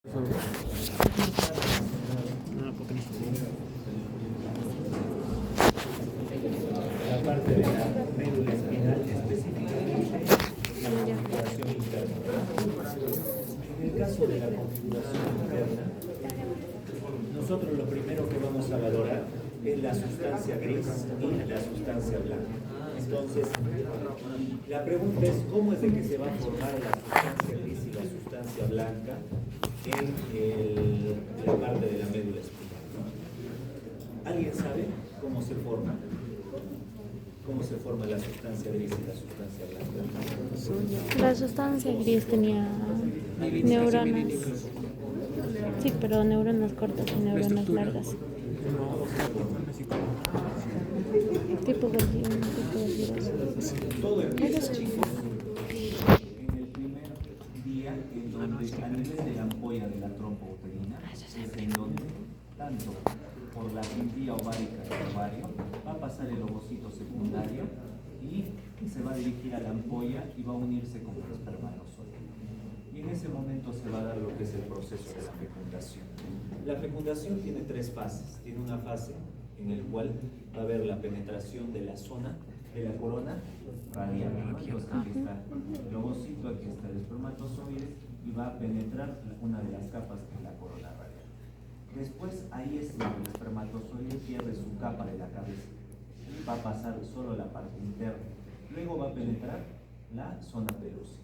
La parte de la médula espinal específicamente la configuración interna. En el caso de la configuración interna, nosotros lo primero que vamos a valorar es la sustancia gris y la sustancia blanca. Entonces, la pregunta es cómo es de que se va a formar la sustancia gris y la sustancia blanca en la parte de la médula espinal. ¿Alguien sabe cómo se forma? ¿Cómo se forma la sustancia gris y la sustancia blanca? La sustancia gris tenía neuronas, sí, pero neuronas cortas y neuronas largas. Tipo Golgi, tipo virus. Todo empieza, chicos, en el primer día en donde a nivel de la ampolla de la trompa uterina es en donde tanto por la vía ovárica del ovario va a pasar el ovocito secundario y se va a dirigir a la ampolla y va a unirse con el espermatozoide. Y en ese momento se va a dar lo que es el proceso de la fecundación. La fecundación tiene tres fases. Tiene una fase en la cual va a haber la penetración de la zona de la corona radial. Entonces aquí está el ovocito, aquí está el espermatozoide y va a penetrar una de las capas que es la corona radial. Después ahí es donde el espermatozoide pierde su capa de la cabeza. Va a pasar solo la parte interna. Luego va a penetrar la zona pelúcida.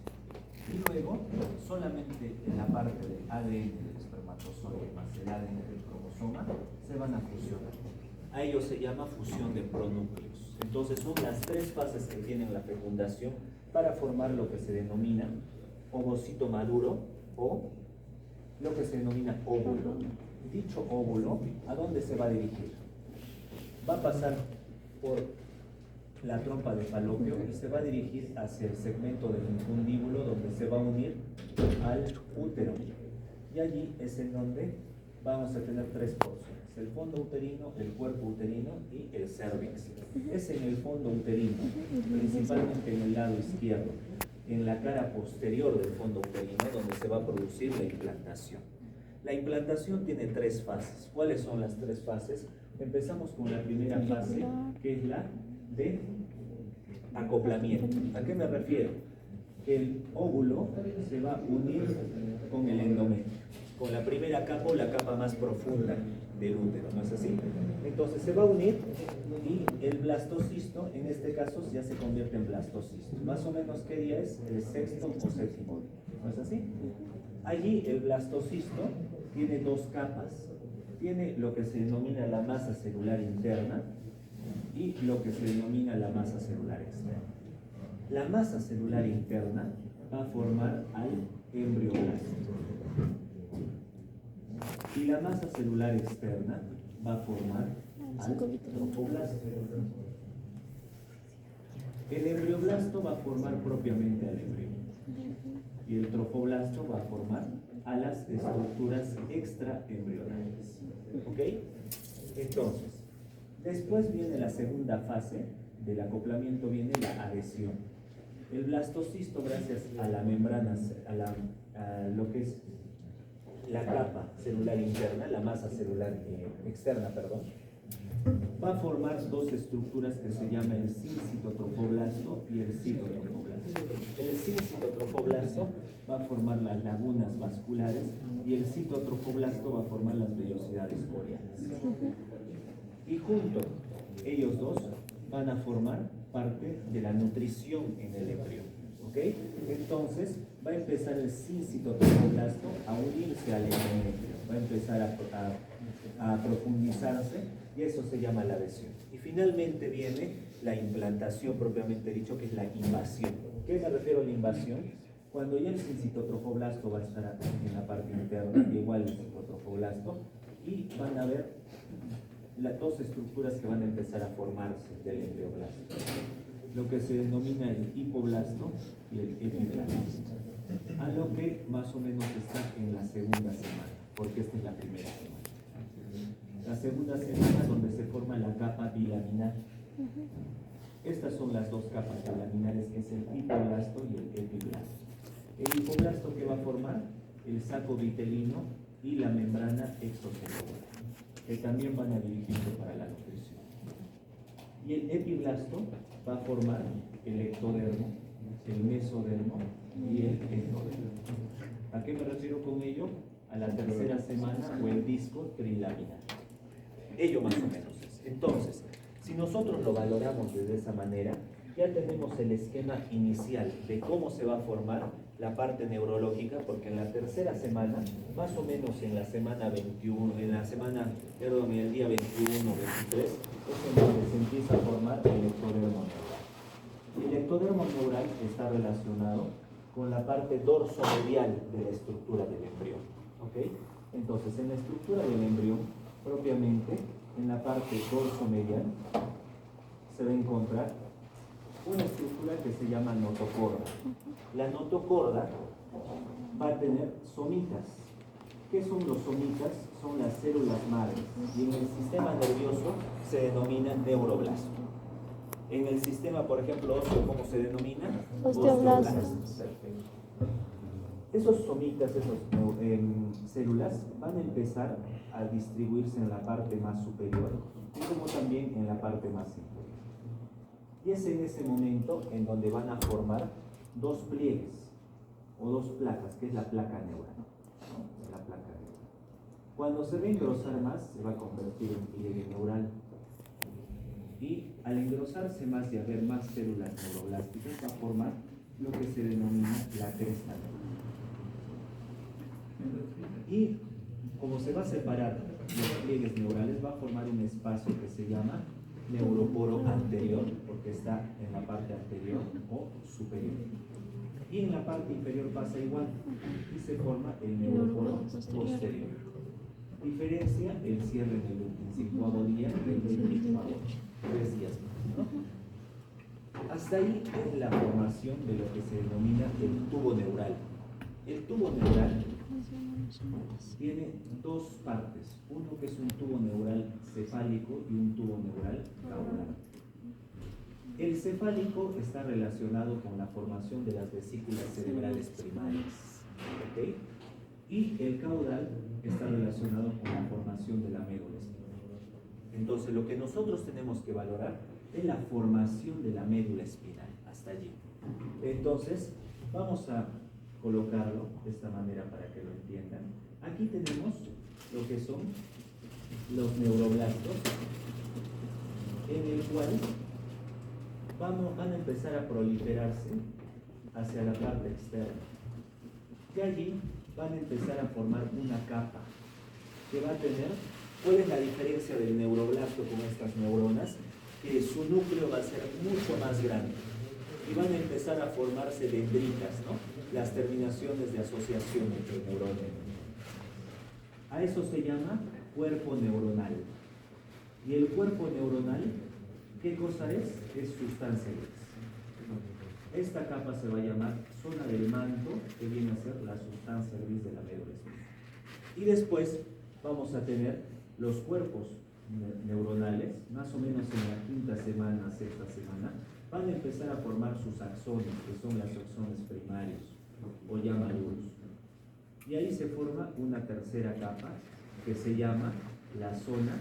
Y luego, solamente en la parte del ADN del espermatozoide más el ADN del cromosoma se van a fusionar. A ello se llama fusión de pronúcleos. Entonces son las tres fases que tiene la fecundación para formar lo que se denomina ovocito maduro o lo que se denomina óvulo. Dicho óvulo, ¿a dónde se va a dirigir? Va a pasar por la trompa de falopio y se va a dirigir hacia el segmento del infundíbulo donde se va a unir al útero. Y allí es en donde vamos a tener tres porciones: el fondo uterino, el cuerpo uterino y el cérvix. Es en el fondo uterino, principalmente en el lado izquierdo, en la cara posterior del fondo uterino, donde se va a producir la implantación. La implantación tiene tres fases. ¿Cuáles son las tres fases? Empezamos con la primera fase, que es la de acoplamiento. ¿A qué me refiero? El óvulo se va a unir con el endometrio, con la primera capa o la capa más profunda del útero, ¿no es así? Entonces se va a unir y el blastocisto, en este caso, ya se convierte en blastocisto. Más o menos, ¿qué día es? El sexto o séptimo día, ¿no es así? Allí el blastocisto tiene dos capas. Tiene lo que se denomina la masa celular interna y lo que se denomina la masa celular externa. La masa celular interna va a formar al embrioblasto y la masa celular externa va a formar al trofoblasto. El embrioblasto va a formar propiamente al embrión y el trofoblasto va a formar a las estructuras extraembrionales. ¿Ok? Entonces, después viene la segunda fase del acoplamiento, viene la adhesión. El blastocisto, gracias a la membrana, a lo que es la capa celular interna, la masa celular externa, perdón, va a formar dos estructuras que se llaman el sincitotrofoblasto y el citotrofoblasto. El sincitotrofoblasto va a formar las lagunas vasculares y el citotrofoblasto va a formar las vellosidades coreanas. Y junto, ellos dos van a formar parte de la nutrición en el embrión. ¿Ok? Entonces, va a empezar el sincitotrofoblasto a unirse al endometrio, va a empezar a profundizarse y eso se llama la adhesión. Y finalmente viene la implantación propiamente dicho, que es la invasión. ¿Qué me refiero a la invasión? Cuando ya el sincitotrofoblasto va a estar en la parte interna, igual el citotrofoblasto, y van a ver las dos estructuras que van a empezar a formarse del embrioblasto, lo que se denomina el hipoblasto y el epiblasto, a lo que más o menos está en la segunda semana, porque esta es la primera semana. La segunda semana donde se forma la capa bilaminar. Estas son las dos capas bilaminares, que es el hipoblasto y el epiblasto. El hipoblasto, ¿qué va a formar? el saco vitelino y la membrana exocelular, que también van a dirigirse para la nutrición. Y el epiblasto va a formar el ectodermo, el mesodermo y el endodermo. ¿A qué me refiero con ello? A la tercera semana o el disco trilaminar. Ello más o menos es. Entonces, si nosotros lo valoramos de esa manera, ya tenemos el esquema inicial de cómo se va a formar la parte neurológica, porque en la tercera semana, más o menos en la semana 21, en el día 21, 23, es en donde se empieza a formar el ectodermo neural. El ectodermo neural está relacionado con la parte dorsomedial de la estructura del embrión. ¿Okay? Entonces, en la estructura del embrión, propiamente, en la parte dorsomedial, se va a encontrar una estructura que se llama notocorda. La notocorda va a tener somitas. ¿Qué son los somitas? Son las células madres. Y en el sistema nervioso se denomina neuroblasto. En el sistema, por ejemplo, óseo, ¿cómo se denomina? Osteoblasto. Perfecto. Esos somitas, esas células, van a empezar a distribuirse en la parte más superior y como también en la parte más inferior. Y es en ese momento en donde van a formar dos pliegues o dos placas, que es la placa neural, ¿no? La placa neural. Cuando se va a engrosar más, se va a convertir en pliegue neural. Y al engrosarse más y haber más células neuroblásticas, va a formar lo que se denomina la cresta neural. Y como se va a separar los pliegues neurales, va a formar un espacio que se llama neuroporo anterior, porque está en la parte anterior o superior. Y en la parte inferior pasa igual, y se forma el neuroporo posterior. Diferencia el cierre del 25º día del 25º, 3 días más, ¿no? Hasta ahí es la formación de lo que se denomina el tubo neural. El tubo neural tiene dos partes, uno que es un tubo neural cefálico y un tubo neural caudal. El cefálico está relacionado con la formación de las vesículas cerebrales primarias, ¿okay? Y el caudal está relacionado con la formación de la médula espinal. Entonces, lo que nosotros tenemos que valorar es la formación de la médula espinal, hasta allí. Entonces, vamos a colocarlo de esta manera para que lo entiendan. Aquí tenemos lo que son los neuroblastos, en el cual van a empezar a proliferarse hacia la parte externa. Y allí van a empezar a formar una capa que va a tener, ¿cuál es la diferencia del neuroblasto con estas neuronas? Que su núcleo va a ser mucho más grande y van a empezar a formarse dendritas, ¿no? Las terminaciones de asociación entre neuronas. A eso se llama cuerpo neuronal. Y el cuerpo neuronal, ¿qué cosa es? Es sustancia gris. Esta capa se va a llamar zona del manto, que viene a ser la sustancia gris de la médula espinal. Y después vamos a tener los cuerpos neuronales, más o menos en la quinta semana, sexta semana, van a empezar a formar sus axones, que son los axones primarios, o ya maduros. Y ahí se forma una tercera capa, que se llama la zona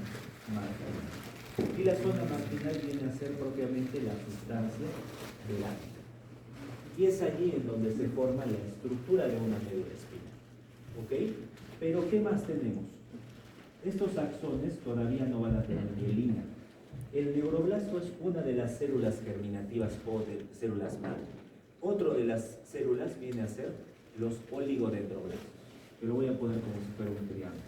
marginal. Y la zona marginal viene a ser propiamente la sustancia blanca. Y es allí en donde se forma la estructura de una médula espinal. ¿Ok? Pero ¿qué más tenemos? Estos axones todavía no van a tener mielina. El neuroblasto es una de las células germinativas o de células madre. Otro de las células viene a ser los oligodendroblastos, que lo voy a poner como si fuera un triángulo.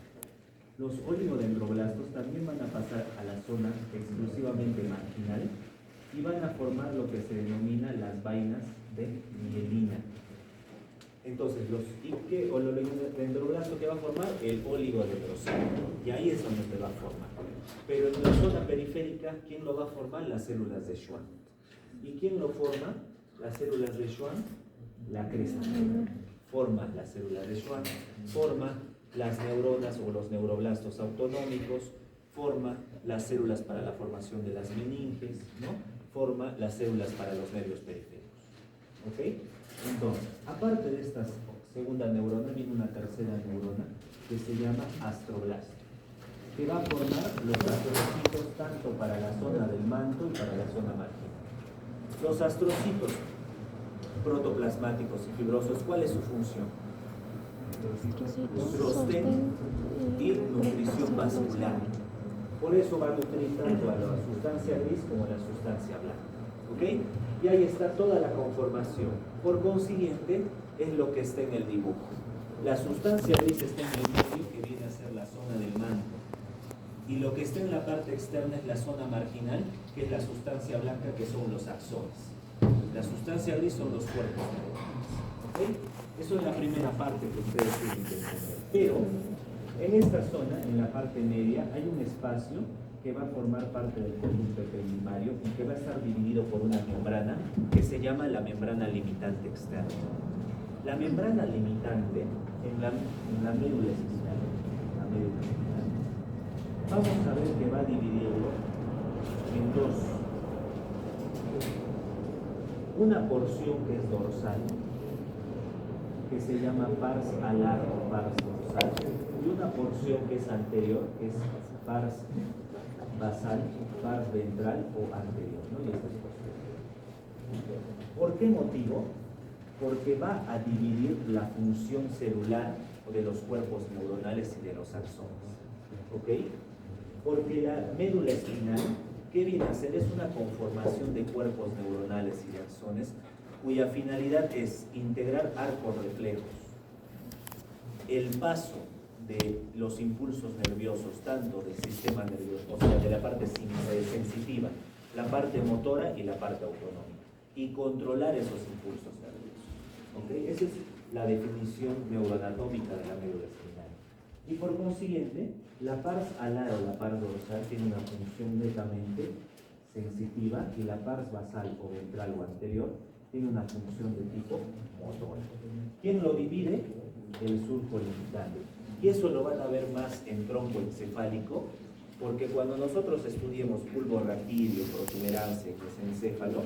Los oligodendroblastos también van a pasar a la zona exclusivamente marginal y van a formar lo que se denomina las vainas de mielina. Entonces, el oligodendroblasto que va a formar el oligodendrocito, y ahí es donde se va a formar. Pero en la zona periférica, ¿quién lo va a formar? Las células de Schwann. ¿Y quién lo forma? Las células de Schwann, la cresta forma las células de Schwann, forma las neuronas o los neuroblastos autonómicos, forma las células para la formación de las meninges, ¿no? Forma las células para los nervios periféricos. ¿Ok? Entonces, aparte de estas segunda neurona, viene una tercera neurona que se llama astroblasto, que va a formar los astrocitos tanto para la zona del manto y para la zona marginal. Los astrocitos protoplasmáticos y fibrosos, ¿cuál es su función? Sostén y nutrición vascular. Por eso va a nutrir tanto a la sustancia gris como a la sustancia blanca. ¿Ok? Y ahí está toda la conformación. Por consiguiente, es lo que está en el dibujo. La sustancia gris está en el medio, que viene a ser la zona del manto. Y lo que está en la parte externa es la zona marginal, que es la sustancia blanca, que son los axones. La sustancia gris son los cuerpos neuronales. ¿Okay? Eso es la primera parte que ustedes tienen que entender. Pero en esta zona, en la parte media, hay un espacio que va a formar parte del conducto primario y que va a estar dividido por una membrana que se llama la membrana limitante externa. La membrana limitante en la médula espinal, vamos a ver que va a dividirlo en dos. Una porción que es dorsal, que se llama pars alar o pars dorsal, y una porción que es anterior, que es pars basal, pars ventral o anterior, ¿no? Y esta es posterior. ¿Por qué motivo? Porque va a dividir la función celular de los cuerpos neuronales y de los axones. ¿Ok? Porque la médula espinal, ¿qué viene a hacer? Es una conformación de cuerpos neuronales y de axones cuya finalidad es integrar arcos reflejos. El paso de los impulsos nerviosos, tanto del sistema nervioso, o sea, de la parte sensitiva, la parte motora y la parte autonómica, y controlar esos impulsos nerviosos. ¿Okay? Esa es la definición neuroanatómica de la médula espinal. Y por consiguiente, la pars alar o la pars dorsal tiene una función netamente sensitiva y la pars basal o ventral o anterior tiene una función de tipo motora. ¿Quién lo divide? El surco limitante. Y eso lo van a ver más en tronco encefálico, porque cuando nosotros estudiemos bulbo raquídeo, protuberancia, mesencéfalo,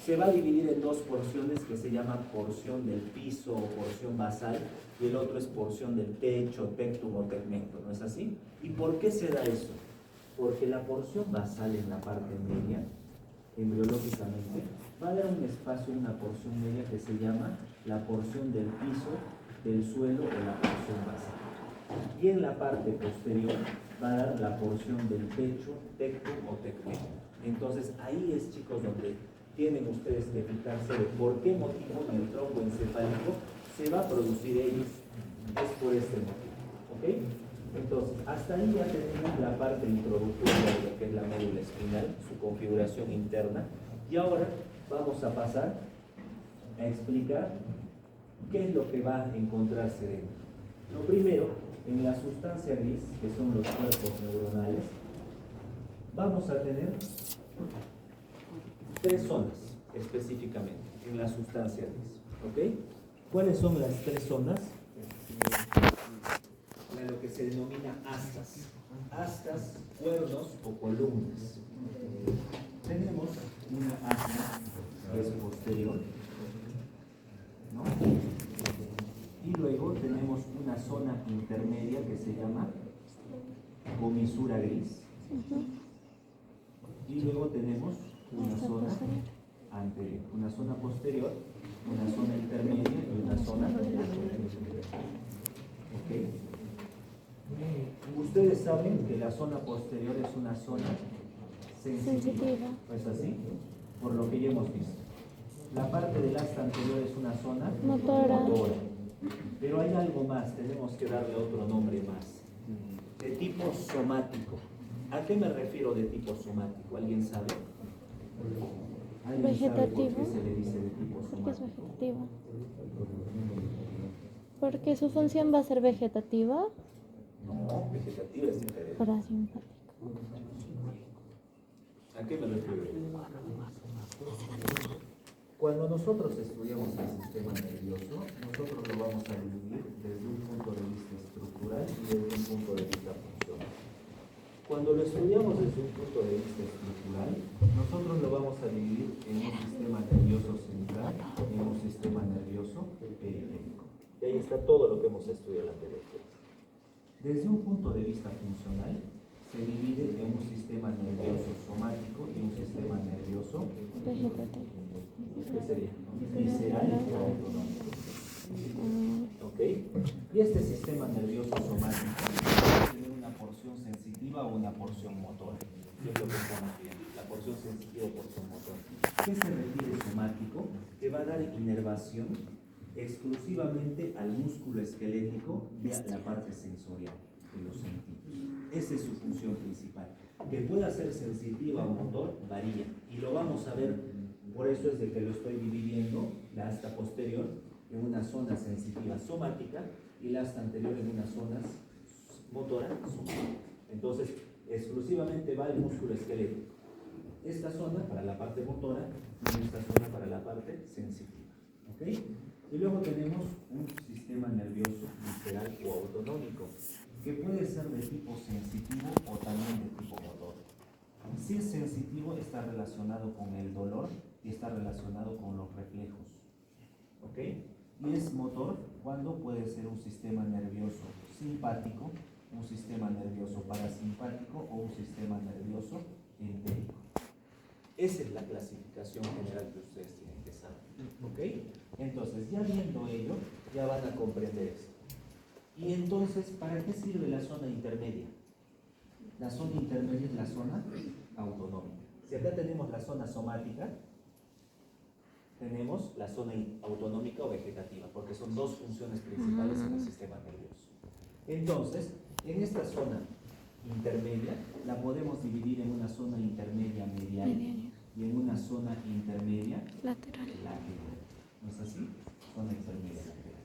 se va a dividir en dos porciones que se llaman porción del piso o porción basal, y el otro es porción del pecho, tectum o tegmento, ¿no es así? ¿Y por qué se da eso? Porque la porción basal en la parte media, embriológicamente, va a dar un espacio, una porción media que se llama la porción del piso, del suelo o la porción basal. Y en la parte posterior va a dar la porción del pecho, tectum o tegmento. Entonces ahí es, chicos, donde tienen ustedes que fijarse de por qué motivo en el tronco encefálico se va a producir ellos. Es por este motivo. ¿Ok? Entonces, hasta ahí ya tenemos la parte introductoria de lo que es la médula espinal, su configuración interna. Y ahora vamos a pasar a explicar qué es lo que va a encontrarse dentro. Lo primero, en la sustancia gris, que son los cuerpos neuronales, vamos a tener tres zonas específicamente en la sustancia gris. ¿Ok? ¿Cuáles son las tres zonas? Lo que se denomina astas. Astas, cuernos o columnas. Tenemos una asta que es posterior, ¿no? Y luego tenemos una zona intermedia que se llama comisura gris. Y luego tenemos una zona anterior, una zona posterior, una zona intermedia y una zona anterior. ¿Ok? Ustedes saben que la zona posterior es una zona sensitiva. ¿No es así? Por lo que ya hemos visto. La parte del asta anterior es una zona motora. Pero hay algo más, tenemos que darle otro nombre más. De tipo somático. ¿A qué me refiero de tipo somático? ¿Alguien sabe? ¿Alguien Vegetativo. sabe por qué se le dice de tipo somático? Porque es vegetativo. Porque su función va a ser vegetativa. No, vegetativa es diferente. Parasimpático. ¿A qué me refiero? Cuando nosotros estudiamos el sistema nervioso, nosotros lo vamos a dividir desde un punto de vista estructural y desde un punto de vista funcional. Cuando lo estudiamos desde un punto de vista estructural, nosotros lo vamos a dividir en un sistema nervioso central y en un sistema nervioso periférico. Y ahí está todo lo que hemos estudiado en la anterior clase. Desde un punto de vista funcional, se divide en un sistema nervioso somático y un sistema nervioso Vegetativo. ¿qué sería? Visceral o autonómico. ¿Ok? Y este sistema nervioso somático tiene una porción sensitiva o una porción motora. ¿Qué es lo que estamos viendo? La porción sensitiva o porción motora. ¿Qué se refiere somático? Que va a dar inervación exclusivamente al músculo esquelético de la parte sensorial de los sentidos. Esa es su función principal. Que pueda ser sensitiva o motor varía y lo vamos a ver. Por eso es de que lo estoy dividiendo la asta posterior en una zona sensitiva somática y la asta anterior en una zona motora somática. Entonces, exclusivamente va el músculo esquelético. Esta zona para la parte motora y esta zona para la parte sensitiva. ¿Ok? Y luego tenemos un sistema nervioso visceral o autonómico, que puede ser de tipo sensitivo o también de tipo motor. Si es sensitivo, está relacionado con el dolor y está relacionado con los reflejos. ¿Ok? Y es motor cuando puede ser un sistema nervioso simpático, un sistema nervioso parasimpático o un sistema nervioso entérico. Esa es la clasificación general que ustedes tienen que saber. ¿Ok? Entonces, ya viendo ello, ya van a comprender esto. Y entonces, ¿para qué sirve la zona intermedia? La zona intermedia es la zona autonómica. Si acá tenemos la zona somática, tenemos la zona autonómica o vegetativa, porque son dos funciones principales en el sistema nervioso. Entonces, en esta zona intermedia, la podemos dividir en una zona intermedia medial y en una zona intermedia lateral. ¿No es así? Zona intermedia lateral.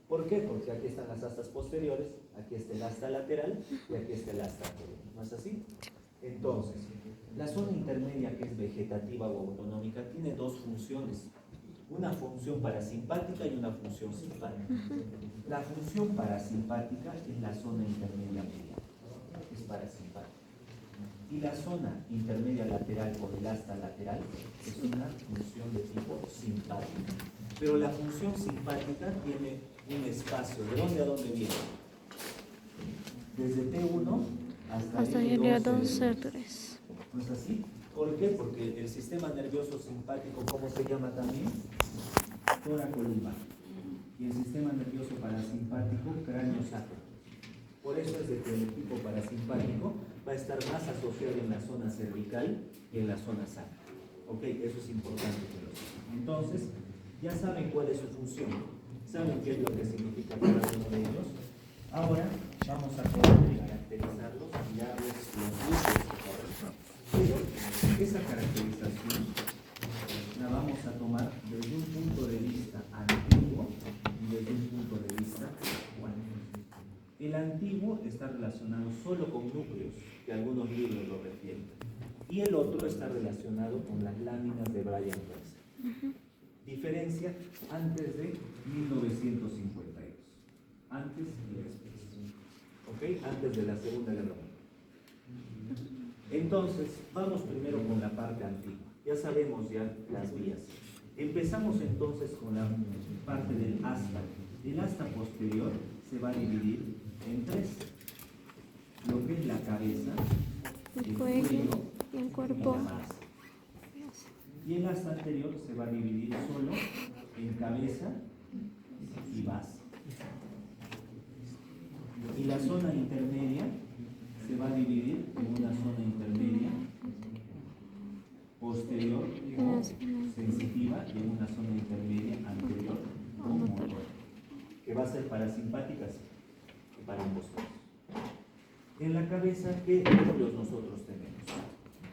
¿Por qué? Porque aquí están las astas posteriores, aquí está el asta lateral y aquí está el asta anterior. ¿No es así? Entonces, la zona intermedia, que es vegetativa o autonómica, tiene dos funciones. Una función parasimpática y una función simpática. La función parasimpática es la zona intermedia media. Es parasimpática. Y la zona intermedia lateral o el asta lateral es una función de tipo simpática. Pero la función simpática tiene un espacio. ¿De dónde a dónde viene? Desde T1 hasta L2. ¿No es así? ¿Por qué? Porque el sistema nervioso simpático, ¿cómo se llama también? Tóraco-lumbar. Y el sistema nervioso parasimpático, cráneo-sacro. Por eso es de que el tipo parasimpático va a estar más asociado en la zona cervical que en la zona sacra. ¿Ok? Eso es importante que lo sepan. Entonces, ya saben cuál es su función. Saben qué es lo que significa cada uno de ellos. Ahora vamos a poder caracterizarlos y darles los usos que corresponden. Pero esa caracterización la vamos a tomar desde un punto de vista antiguo y desde un punto de vista actual. El antiguo está relacionado solo con núcleos, que algunos libros lo refieren, y el otro está relacionado con las láminas de Brian Weiss. Diferencia antes de 1952, antes y después. ¿Ok? Antes de la Segunda Guerra Mundial. Entonces, vamos primero con la parte antigua. Ya sabemos ya las vías. Empezamos entonces con la parte del asta. El asta posterior se va a dividir en tres. Lo que es la cabeza, el cuello y el cuerpo. Y la base. Y el asta anterior se va a dividir solo en cabeza y base. Y la zona intermedia se va a dividir en una zona intermedia posterior o sensitiva y en una zona intermedia anterior o motora, que va a ser parasimpática y para ambos casos. En la cabeza, ¿qué núcleos nosotros tenemos?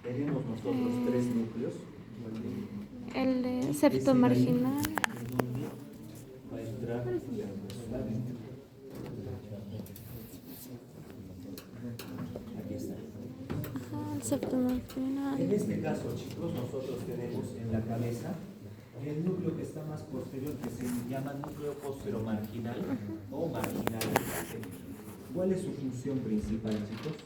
Tenemos nosotros tres núcleos. El de septo marginal. Va a entrar aquí está. El septo marginal. En este caso, chicos, nosotros tenemos en la cabeza el núcleo que está más posterior, que se llama núcleo posteromarginal o marginal. ¿Cuál es su función principal, chicos?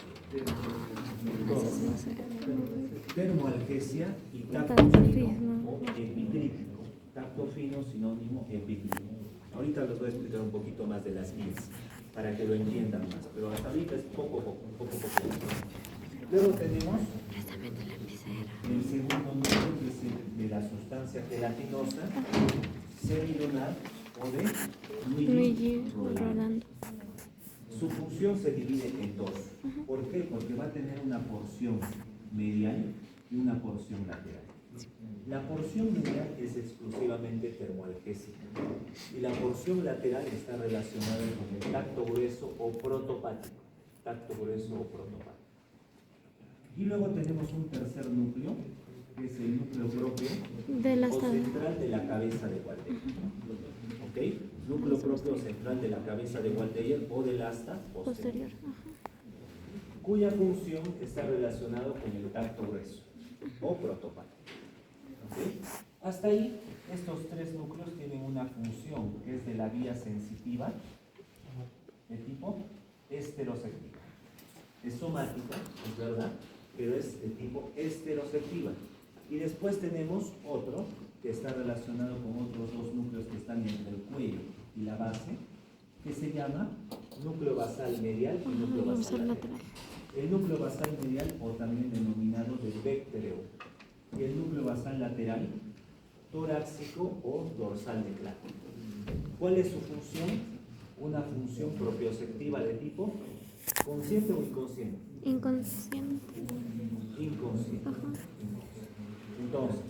Termoalgesia y tacto fino o epicrítico. Tacto fino, sinónimo epicrítico. Ahorita les voy a explicar un poquito más de las vías, para que lo entiendan más, pero hasta ahorita es poco. Luego tenemos el segundo núcleo, que es el de la sustancia gelatinosa, semilunar o de Luigi Rolando. Rolando. Su función se divide en dos. ¿Por qué? Porque va a tener una porción medial y una porción lateral. La porción medial es exclusivamente termoalgésica y la porción lateral está relacionada con el tacto grueso o protopático. Y luego tenemos un tercer núcleo, que es el núcleo propio Del o astado. central de la cabeza de Waldeyer. ¿Ok? Núcleo propio central de la cabeza de Waldeyer o del asta posterior, Posterior. cuya función está relacionado con el tacto grueso o protopático. ¿Okay? Hasta ahí, estos tres núcleos tienen una función que es de la vía sensitiva de tipo esteroceptiva. Es somática, es verdad, pero es de tipo esteroceptiva. Y después tenemos otro que está relacionado con otros dos núcleos que están entre el cuello y la base, que se llama núcleo basal medial y núcleo basal lateral. El núcleo basal medial, o también denominado de vectoreo, y el núcleo basal lateral, torácico o dorsal de Clark. ¿Cuál es su función? Una función propioceptiva de tipo consciente o inconsciente. Inconsciente. Inconsciente. Entonces,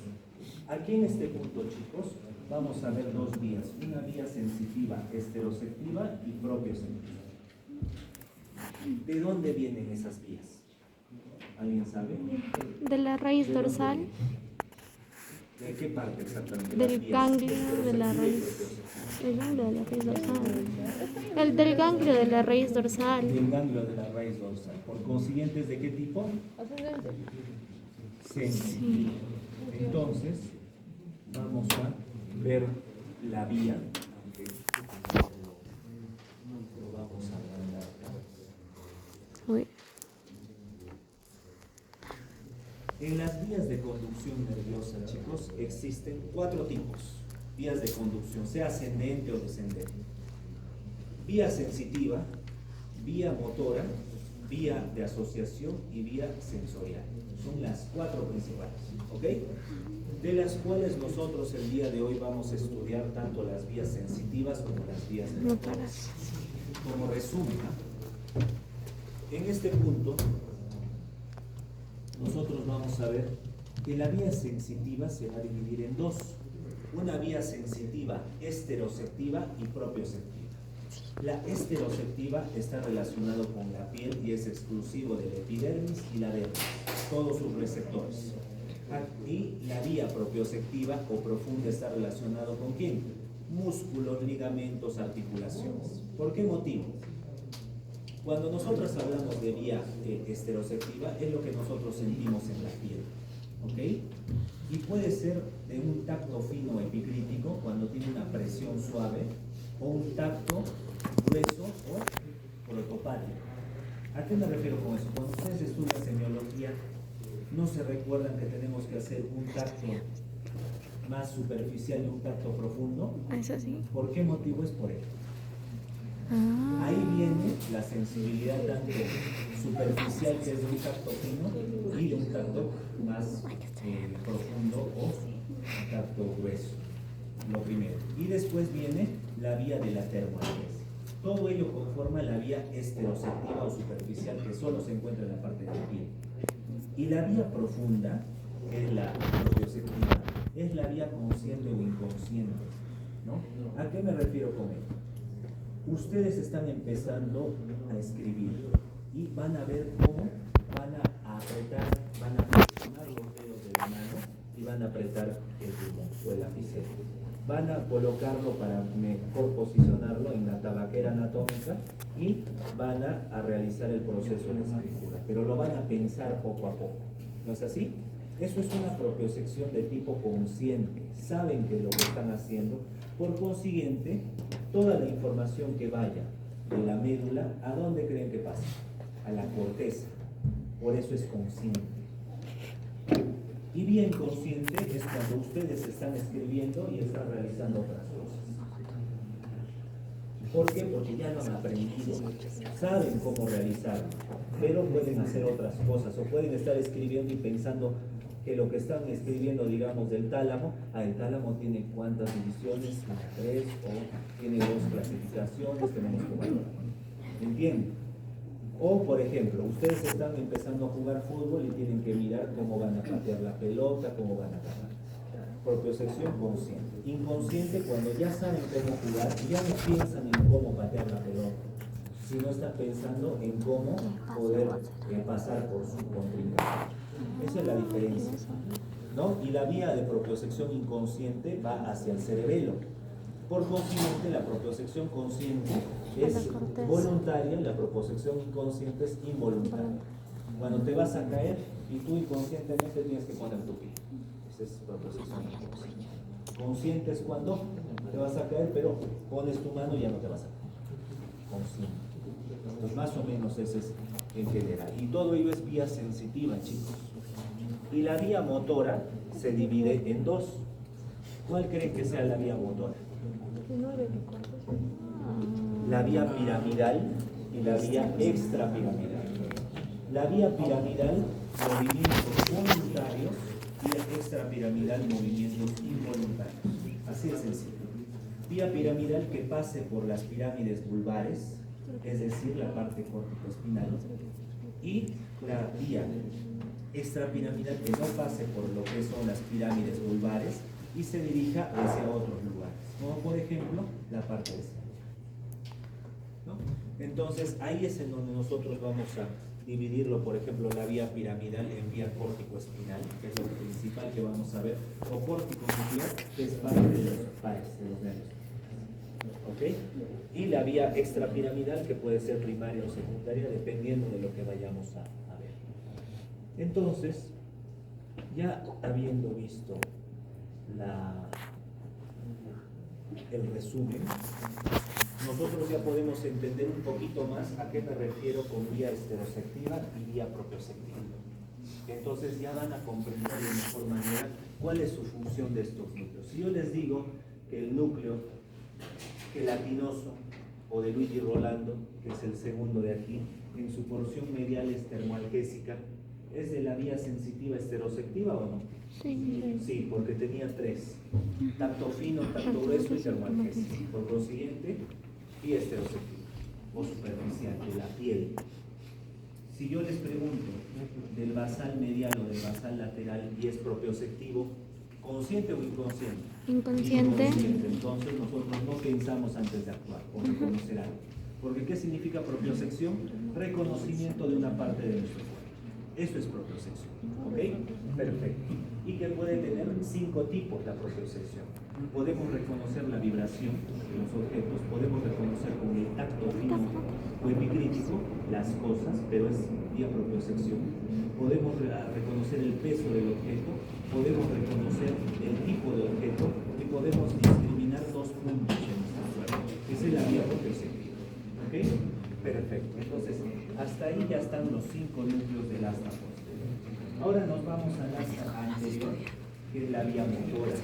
aquí en este punto, chicos, vamos a ver dos vías. Una vía sensitiva, esteroceptiva y propioceptiva. ¿De dónde vienen esas vías? ¿Alguien sabe? De la raíz dorsal. ¿De qué parte exactamente? Del ganglio de la raíz. El ganglio de la raíz dorsal. El del ganglio de la raíz dorsal. Del ganglio de la raíz dorsal. Por consiguiente, ¿es de qué tipo? Sensitiva. Entonces, vamos a ver la vía. Lo vamos a agrandar acá. Uy. En las vías de conducción nerviosa, chicos, existen 4 tipos. Vías de conducción, sea ascendente o descendente. Vía sensitiva, vía motora, vía de asociación y vía sensorial. Son las 4 principales, ¿ok? De las cuales nosotros el día de hoy vamos a estudiar tanto las vías sensitivas como las vías motoras. Como resumen, en este punto nosotros vamos a ver que la vía sensitiva se va a dividir en dos. Una vía sensitiva esteroceptiva y propioceptiva. La esteroceptiva está relacionado con la piel y es exclusivo de la epidermis y la dermis, todos sus receptores. Y la vía propioceptiva o profunda está relacionado con ¿quién? Músculos, ligamentos, articulaciones. ¿Por qué motivo? Cuando nosotros hablamos de vía esteroceptiva es lo que nosotros sentimos en la piel, ¿ok? Y puede ser de un tacto fino epicrítico cuando tiene una presión suave o un tacto grueso o protopático. ¿A qué me refiero con eso? Cuando ustedes estudian semiología, no se recuerdan que tenemos que hacer un tacto más superficial y un tacto profundo. ¿Es así? ¿Por qué motivo? Es por ello. Ahí viene la sensibilidad tanto superficial, que es de un tacto fino, y de un tacto más profundo o tacto grueso, lo primero. Y después viene la vía de la termoalgesia. Todo ello conforma la vía esteroceptiva o superficial, que solo se encuentra en la parte de la piel. Y la vía profunda, que es la propioceptiva, es la vía consciente o inconsciente, ¿no? ¿A qué me refiero con ello? Ustedes están empezando a escribir y van a ver cómo van a apretar, van a presionar los dedos de la mano y van a apretar el plumón o el lapicero. Van a colocarlo para mejor posicionarlo en la tabaquera anatómica y van a realizar el proceso de escritura, pero lo van a pensar poco a poco. ¿No es así? Eso es una propiocepción de tipo consciente. Saben que es lo que están haciendo. Por consiguiente, toda la información que vaya de la médula, ¿a dónde creen que pasa? A la corteza. Por eso es consciente. Y bien consciente es cuando ustedes están escribiendo y están realizando otras cosas. ¿Por qué? Porque ya lo han aprendido, saben cómo realizarlo, pero pueden hacer otras cosas o pueden estar escribiendo y pensando que lo que están escribiendo, digamos, del tálamo, el tálamo tiene cuántas divisiones, tiene 3 o tiene 2 clasificaciones, tenemos que valorar. ¿Entienden? O, por ejemplo, ustedes están empezando a jugar fútbol y tienen que mirar cómo van a patear la pelota, cómo van a ganar. Propiocepción consciente. Inconsciente, cuando ya saben cómo jugar, ya no piensan en cómo patear la pelota, sino están pensando en cómo poder pasar por su contrincante. Esa es la diferencia, ¿no? Y la vía de propiocepción inconsciente va hacia el cerebelo. Por consiguiente, la propiocepción consciente es voluntaria, la propiocepción inconsciente es involuntaria. Cuando te vas a caer y tú inconscientemente tienes que poner tu pie. Esa es propiocepción inconsciente. Consciente es cuando te vas a caer, pero pones tu mano y ya no te vas a caer. Consciente. Entonces, más o menos ese es en general. Y todo ello es vía sensitiva, chicos. Y la vía motora se divide en dos. ¿Cuál creen que sea la vía motora? La vía piramidal y la vía extrapiramidal. La vía piramidal, movimientos voluntarios, y extrapiramidal, movimientos involuntarios. Así de sencillo. Vía piramidal que pase por las pirámides vulvares, es decir, la parte córtico-espinal, y la vía extrapiramidal que no pase por lo que son las pirámides vulvares y se dirija hacia otros lugares, como por ejemplo la parte de cerebro, ¿no? Entonces ahí es en donde nosotros vamos a dividirlo, por ejemplo, la vía piramidal en vía córtico-espinal, que es lo principal que vamos a ver, o córtico-nuclear, que es parte de los pares, de los nervios. ¿Ok? Y la vía extrapiramidal, que puede ser primaria o secundaria, dependiendo de lo que vayamos a ver. Entonces, ya habiendo visto el resumen, nosotros ya podemos entender un poquito más a qué me refiero con vía estereoceptiva y vía propioceptiva. Entonces ya van a comprender de mejor manera cuál es su función de estos núcleos. Si yo les digo que el núcleo gelatinoso o de Luigi Rolando, que es el segundo de aquí, en su porción medial es termoalgésica, ¿es de la vía sensitiva estereoceptiva o no? Sí. Sí, porque tenía 3, tanto fino, tanto grueso y termoalgésico. Por consiguiente, vía estereoceptiva o superficial, de la piel. Si yo les pregunto del basal medial o del basal lateral y es propioceptivo, ¿consciente o inconsciente? Inconsciente. Entonces nosotros no pensamos antes de actuar o reconocer algo. Porque ¿qué significa propiocepción? Reconocimiento de una parte de nuestro cuerpo. Eso es propiocepción. ¿Ok? Perfecto. Y que puede tener 5 tipos la propiocepción. Podemos reconocer la vibración de los objetos, podemos reconocer con el tacto fino o epicrítico las cosas, pero es vía propiocepción. Podemos reconocer el peso del objeto, podemos reconocer el tipo de objeto y podemos discriminar 2 puntos en nuestro cuerpo. Esa es la vía propioceptiva. ¿Ok? Perfecto. Entonces, hasta ahí ya están los 5 núcleos del asta posterior. Ahora nos vamos al asta anterior, que es la vía motora.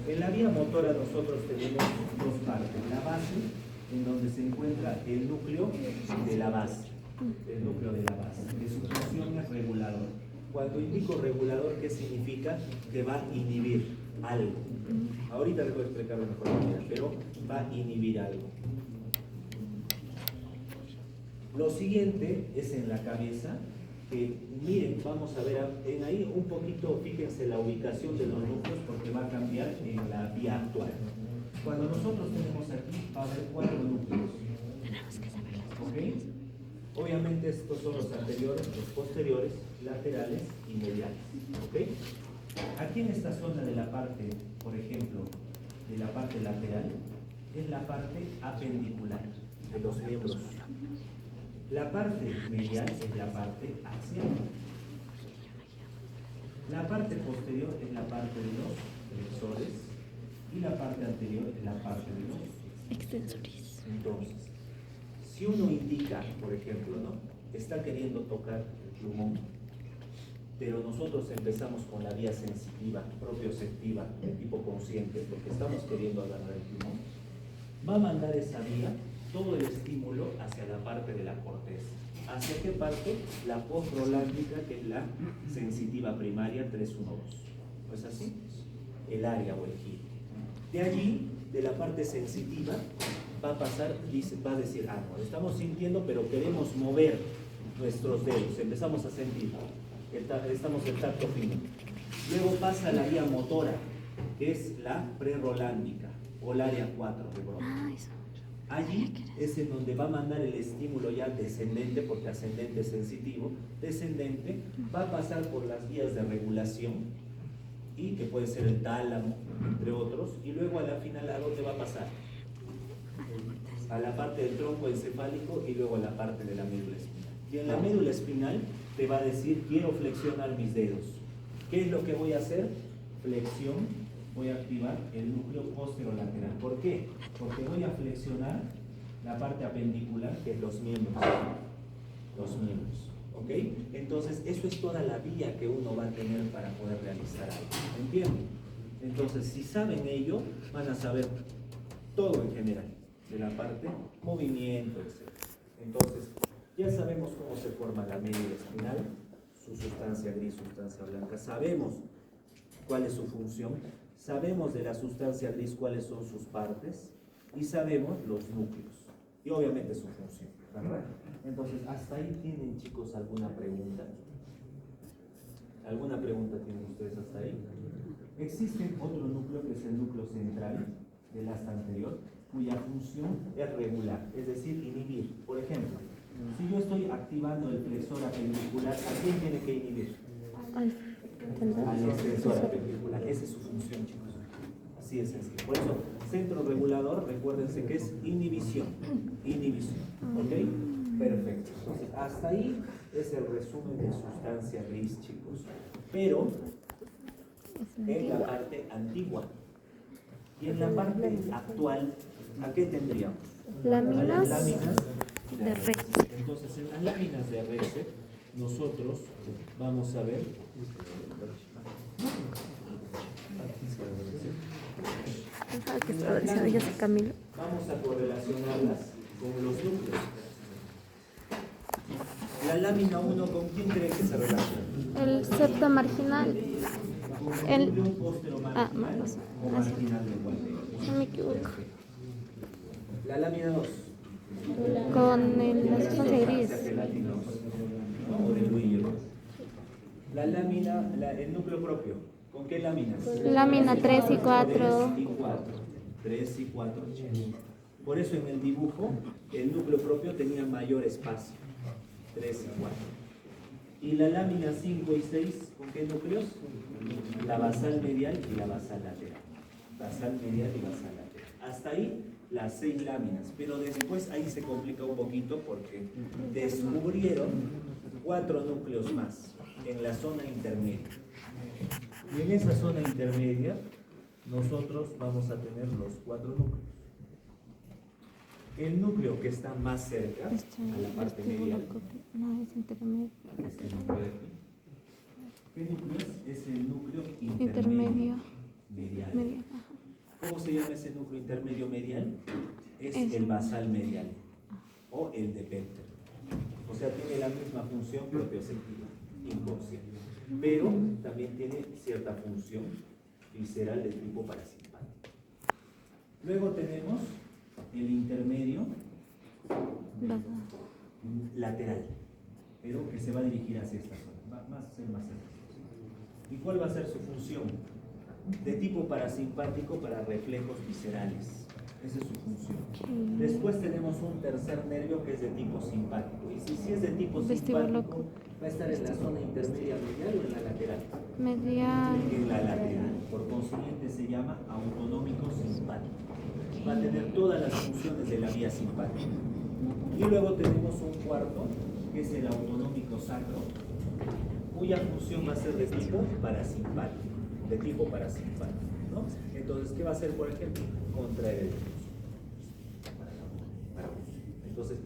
En la vía motora nosotros tenemos 2 partes. La base, en donde se encuentra el núcleo de la base. El núcleo de la base, que su función es regulador. Cuando indico regulador, ¿qué significa? Que va a inhibir algo. Ahorita les voy a explicar de mejor manera, pero va a inhibir algo. Lo siguiente es en la cabeza, que miren, vamos a ver en ahí un poquito, fíjense la ubicación de los núcleos porque va a cambiar en la vía actual. Cuando nosotros tenemos aquí, va a haber 4 núcleos. ¿Ok? Obviamente estos son los anteriores, los posteriores, laterales y mediales. ¿Ok? Aquí en esta zona de la parte, por ejemplo, de la parte lateral, es la parte apendicular de los miembros. La parte medial es la parte axial. La parte posterior es la parte de los flexores y la parte anterior es la parte de los Extensores. Entonces, si uno indica, por ejemplo, ¿no? Está queriendo tocar el pulmón, pero nosotros empezamos con la vía sensitiva, propioceptiva, de tipo consciente, porque estamos queriendo agarrar el pulmón. va a mandar esa vía, todo el estímulo hacia la parte de la corteza. ¿Hacia qué parte? La postrolándica, que es la sensitiva primaria 312. ¿No es así? El área o el giro. De allí, de la parte sensitiva, va a pasar, va a decir, no, estamos sintiendo, pero queremos mover nuestros dedos. Empezamos a sentir, estamos en tacto fino. Luego pasa la vía motora, que es la prerolándica, o el área 4 de Broca. Allí es en donde va a mandar el estímulo ya descendente, porque ascendente es sensitivo, descendente, va a pasar por las vías de regulación, y que puede ser el tálamo, entre otros, y luego a la final, ¿a dónde va a pasar? A la parte del tronco encefálico y luego a la parte de la médula espinal. Y en la médula espinal te va a decir, quiero flexionar mis dedos. ¿Qué es lo que voy a hacer? Flexión. Voy a activar el núcleo posterolateral. ¿Por qué? Porque voy a flexionar la parte apendicular, que es los miembros. Los miembros. ¿Ok? Entonces, eso es toda la vía que uno va a tener para poder realizar algo. ¿Entienden? Entonces, si saben ello, van a saber todo en general, de la parte movimiento, etc. Entonces, ya sabemos cómo se forma la médula espinal, su sustancia gris, sustancia blanca. Sabemos cuál es su función. Sabemos de la sustancia gris cuáles son sus partes y sabemos los núcleos y obviamente su función, ¿verdad? Entonces, hasta ahí tienen, chicos, alguna pregunta. ¿Alguna pregunta tienen ustedes hasta ahí? Existe otro núcleo que es el núcleo central del asta anterior, cuya función es regular, es decir, inhibir. Por ejemplo, si yo estoy activando el flexor apendicular, ¿a quién tiene que inhibir? Al extensor apendicular. Esa es su función, chicos. Así es sencillo. Por eso, centro regulador, recuérdense que es inhibición. Inhibición. ¿Ok? Perfecto. Entonces, hasta ahí es el resumen de sustancia gris, chicos. Pero en la parte antigua. Y en la parte actual, ¿a qué tendríamos? Láminas de Rese. Entonces, en las láminas de Rese, nosotros vamos a ver vamos a correlacionarlas con los núcleos. La lámina 1, ¿con quién creen que se relaciona? El septo marginal. Con el núcleo posteromarginal o marginal de Guatero. No me equivoco. La lámina 2. Con la sustancia gris. O de Luillo. La lámina, el núcleo propio, ¿con qué láminas? Lámina 3 y 4. 3 y 4. 3 y 4. Por eso en el dibujo el núcleo propio tenía mayor espacio. 3 y 4. Y la lámina 5 y 6, ¿con qué núcleos? La basal medial y la basal lateral. Basal medial y basal lateral. Hasta ahí las 6 láminas, pero después ahí se complica un poquito porque descubrieron 4 núcleos más en la zona intermedia. Y en esa zona intermedia nosotros vamos a tener los 4 núcleos. El núcleo que está más cerca a la parte medial, No, es intermedio. este núcleo de aquí. ¿Qué núcleo es? Es el núcleo Intermedio. medial. Medio. ¿Cómo se llama ese núcleo intermedio medial? Es el basal medial o el de Pempter. O sea, tiene la misma función propioceptiva, inconsciente, pero también tiene cierta función visceral de tipo parasimpático. Luego tenemos el intermedio lateral, pero que se va a dirigir hacia esta zona, va a ser más cerca. ¿Y cuál va a ser su función? De tipo parasimpático para reflejos viscerales. Esa es su función. Después tenemos un tercer nervio que es de tipo simpático. Y si es de tipo simpático, va a estar en la zona intermedia medial o en la lateral. Medial. En la lateral. Por consiguiente se llama autonómico simpático. Va a tener todas las funciones de la vía simpática. Y luego tenemos un cuarto que es el autonómico sacro, cuya función va a ser de tipo parasimpático. De tipo parasimpático, ¿no? Entonces, ¿qué va a hacer, por ejemplo? Contraer el pulso. Entonces,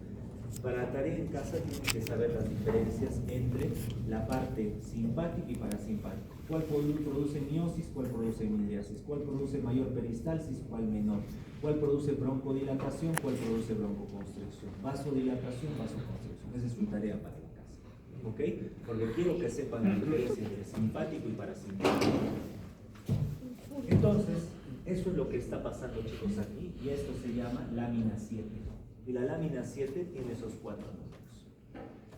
Para la tarea en casa tienen que saber las diferencias entre la parte simpática y parasimpática. ¿Cuál produce miosis? ¿Cuál produce miliasis? ¿Cuál produce mayor peristalsis? ¿Cuál menor? ¿Cuál produce broncodilatación? ¿Cuál produce broncoconstricción? Vasodilatación, vasoconstricción. Esa es su tarea para la casa. ¿Ok? Porque quiero que sepan la diferencia entre simpático y parasimpático. Entonces, eso es lo que está pasando, chicos, aquí. Y esto se llama lámina 7. Y la lámina 7 tiene esos 4 núcleos.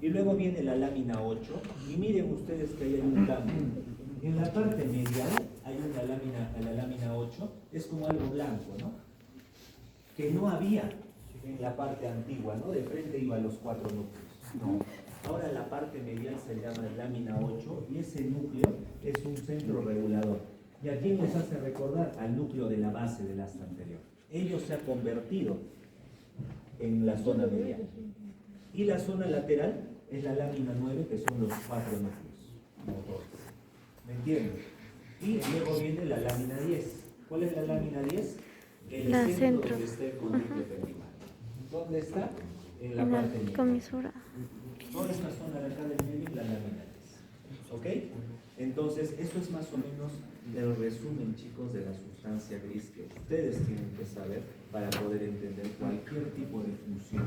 Y luego viene la lámina 8. Y miren ustedes que hay un cambio. En la parte medial hay una lámina, la lámina 8, es como algo blanco, ¿no? Que no había en la parte antigua, ¿no? De frente iba a los 4 núcleos. No. Ahora la parte medial se llama lámina 8 y ese núcleo es un centro regulador. ¿Y a quién les hace recordar? Al núcleo de la base del asta anterior. Ello se ha convertido en la zona medial. Y la zona lateral es la lámina 9, que son los 4 núcleos motores. ¿Me entienden? Y luego viene la lámina 10. ¿Cuál es la lámina 10? El centro donde está el conducto ependimal. ¿Dónde está? En la parte medial. Comisura. Toda esta zona de acá del medio es la lámina 10. ¿Ok? Entonces, esto es más o menos el resumen, chicos, de la sustancia gris que ustedes tienen que saber para poder entender cualquier tipo de función,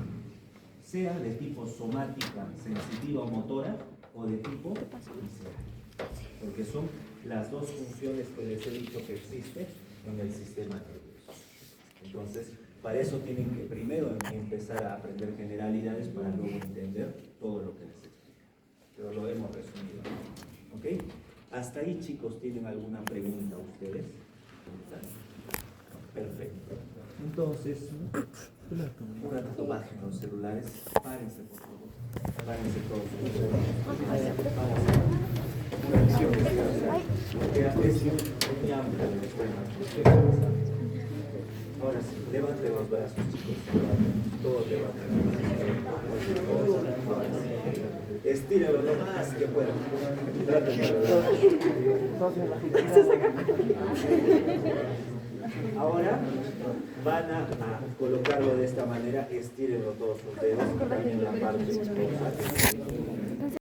sea de tipo somática, sensitiva o motora, o de tipo visceral, porque son las dos funciones que les he dicho que existen en el sistema nervioso. Entonces, para eso tienen que primero empezar a aprender generalidades para luego entender todo lo que les explico. Pero lo hemos resumido, ¿ok? Hasta ahí, chicos, ¿tienen alguna pregunta ustedes? Perfecto. Entonces, un ratito bajen los celulares. Párense, por favor. Párense todos. Porque es muy amplio el tema. Ahora sí, levanten los brazos, chicos. Todos levanten los brazos. Estírenlo lo más que puedan. Ahora van a colocarlo de esta manera, estírenlo todos sus dedos, también la parte.